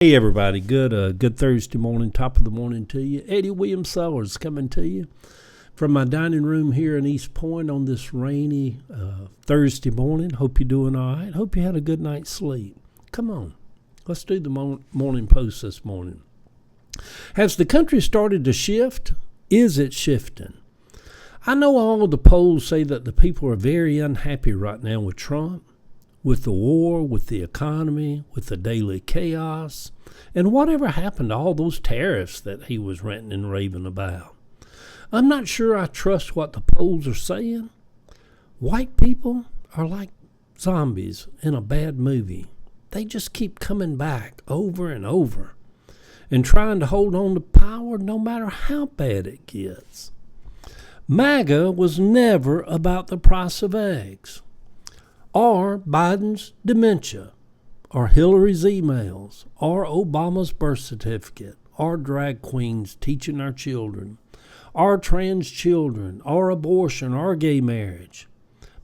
Hey everybody, good Thursday morning, top of the morning to you. Eddie William Sellers coming to you from my dining room here in East Point on this rainy Thursday morning. Hope you're doing all right. Hope you had a good night's sleep. Come on, let's do the morning post this morning. Has the country started to shift? Is it shifting? I know all of the polls say that the people are very unhappy right now with Trump, with the war, with the economy, with the daily chaos, and whatever happened to all those tariffs that he was ranting and raving about. I'm not sure I trust what the polls are saying. White people are like zombies in a bad movie. They just keep coming back over and over and trying to hold on to power no matter how bad it gets. MAGA was never about the price of eggs, or Biden's dementia, or Hillary's emails, or Obama's birth certificate, or drag queens teaching our children, or trans children, or abortion, or gay marriage.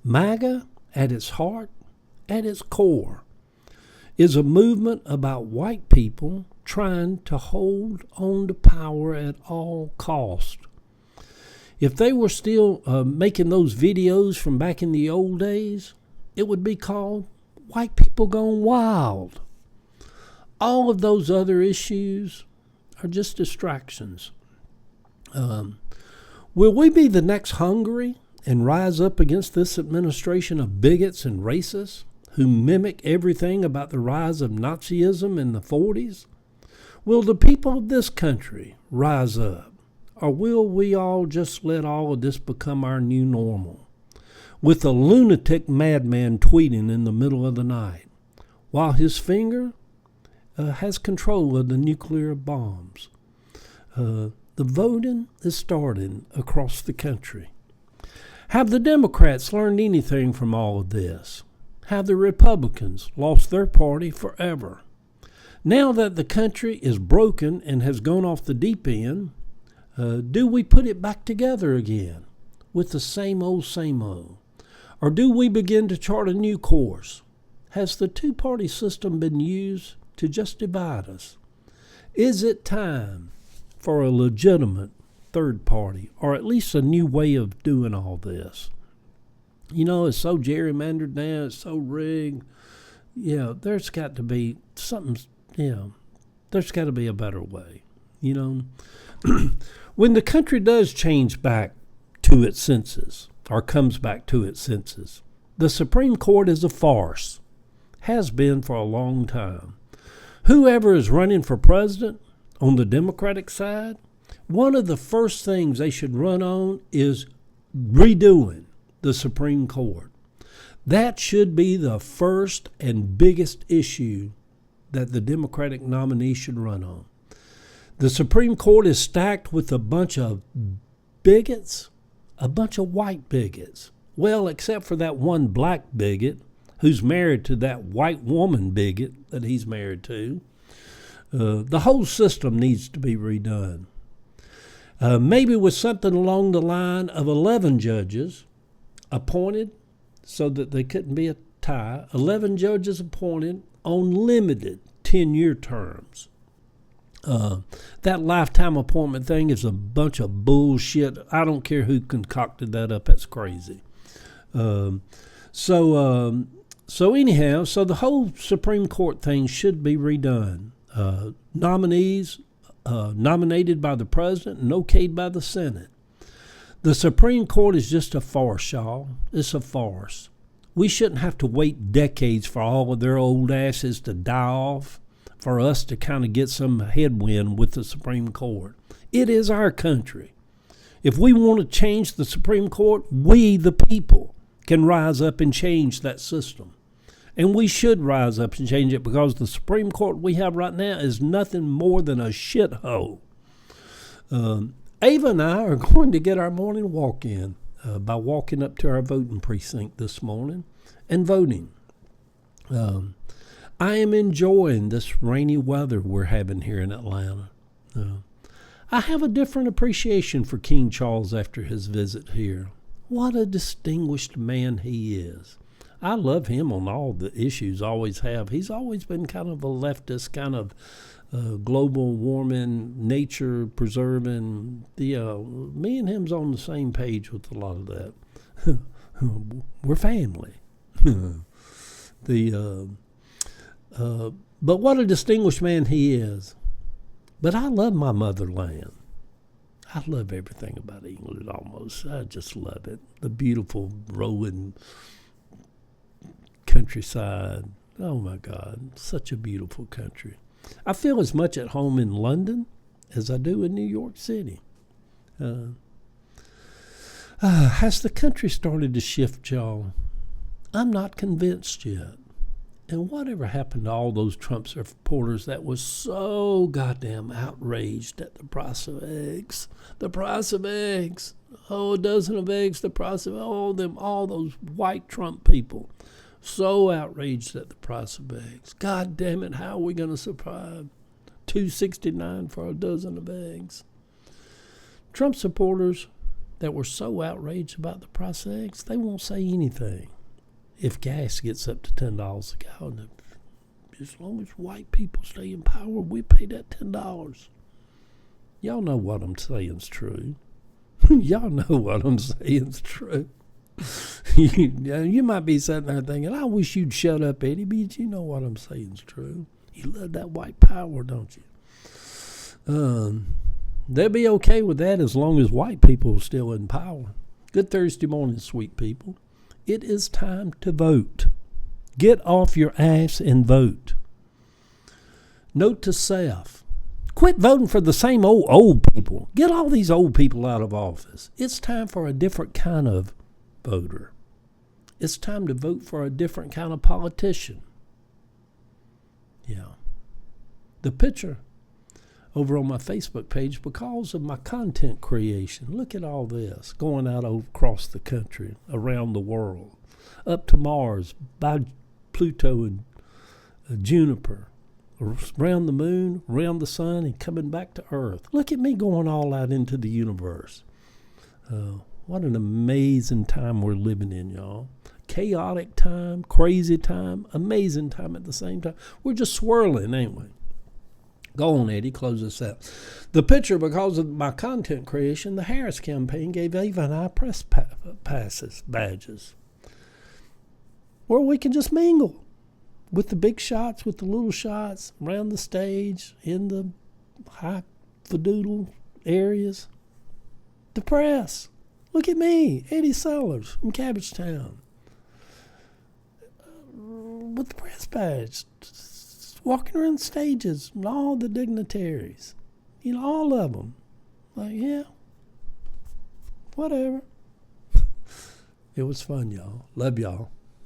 MAGA, at its heart, at its core, is a movement about white people trying to hold on to power at all cost. If they were still making those videos from back in the old days, it would be called White People Gone Wild. All of those other issues are just distractions. Will we be the next Hungary and rise up against this administration of bigots and racists who mimic everything about the rise of Nazism in the 40s? Will the people of this country rise up? Or will we all just let all of this become our new normal, with a lunatic madman tweeting in the middle of the night, while his finger has control of the nuclear bombs? The voting is starting across the country. Have the Democrats learned anything from all of this? Have the Republicans lost their party forever? Now that the country is broken and has gone off the deep end, do we put it back together again with the same old, Or do we begin to chart a new course? Has the two-party system been used to just divide us? Is it time for a legitimate third party, or at least a new way of doing all this? You know, it's so gerrymandered now, it's so rigged. There's got to be something, there's got to be a better way, When the country does change back to its senses, or comes back to its senses, the Supreme Court is a farce, has been for a long time. Whoever is running for president on the Democratic side, one of the first things they should run on is redoing the Supreme Court. That should be the first and biggest issue that the Democratic nominee should run on. The Supreme Court is stacked with a bunch of bigots, a bunch of white bigots. Well, except for that one black bigot who's married to that white woman bigot that he's married to. The whole system needs to be redone. Maybe with something along the line of 11 judges appointed so that they couldn't be a tie. 11 judges appointed on limited 10-year terms. That lifetime appointment thing is a bunch of bullshit. I don't care who concocted that up. That's crazy. So the whole Supreme Court thing should be redone. Nominees nominated by the president and okayed by the Senate. The Supreme Court is just a farce, y'all. It's a farce. We shouldn't have to wait decades for all of their old asses to die off for us to kind of get some headwind with the Supreme Court. It is our country. If we want to change the Supreme Court, we, the people, can rise up and change that system. And we should rise up and change it, because the Supreme Court we have right now is nothing more than a shithole. Ava and I are going to get our morning walk in by walking up to our voting precinct this morning and voting. I am enjoying this rainy weather we're having here in Atlanta. I have a different appreciation for King Charles after his visit here. What a distinguished man he is. I love him on all the issues, always have. He's always been kind of a leftist, kind of global warming, nature preserving. Me and him's on the same page with a lot of that. We're family. But what a distinguished man he is. But I love my motherland. I love everything about England almost. I just love it. The beautiful rolling countryside. Oh my God, such a beautiful country. I feel as much at home in London as I do in New York City. Has the country started to shift, y'all? I'm not convinced yet. And whatever happened to all those Trump supporters that was so goddamn outraged at the price of eggs? The price of eggs. Oh, a dozen of eggs, the price of all those white Trump people. So outraged at the price of eggs. God damn it, how are we going to survive? $2.69 for a dozen of eggs. Trump supporters that were so outraged about the price of eggs, they won't say anything. If gas gets up to $10 a gallon, as long as white people stay in power, we pay that $10. Y'all know what I'm saying is true. Y'all know what I'm saying is true. You might be sitting there thinking, I wish you'd shut up, Eddie, but you know what I'm saying is true. You love that white power, don't you? They'll be okay with that as long as white people are still in power. Good Thursday morning, sweet people. It is time to vote. Get off your ass and vote. Note to self. Quit voting for the same old people. Get all these old people out of office. It's time for a different kind of voter. It's time to vote for a different kind of politician. Yeah. The picture over on my Facebook page, because of my content creation. Look at all this going out across the country, around the world, up to Mars, by Pluto and Juniper, around the moon, around the sun, and coming back to Earth. Look at me going all out into the universe. What an amazing time we're living in, y'all. Chaotic time, crazy time, amazing time at the same time. We're just swirling, ain't we? Go on, Eddie, close this out. The picture, because of my content creation, the Harris campaign gave Ava and I press badges, where we can just mingle with the big shots, with the little shots, around the stage, in the high fadoodle areas. The press. Look at me, Eddie Sellers from Cabbagetown, with the press badge. Walking around stages and all the dignitaries, all of them. Like, yeah, whatever. It was fun, y'all. Love y'all.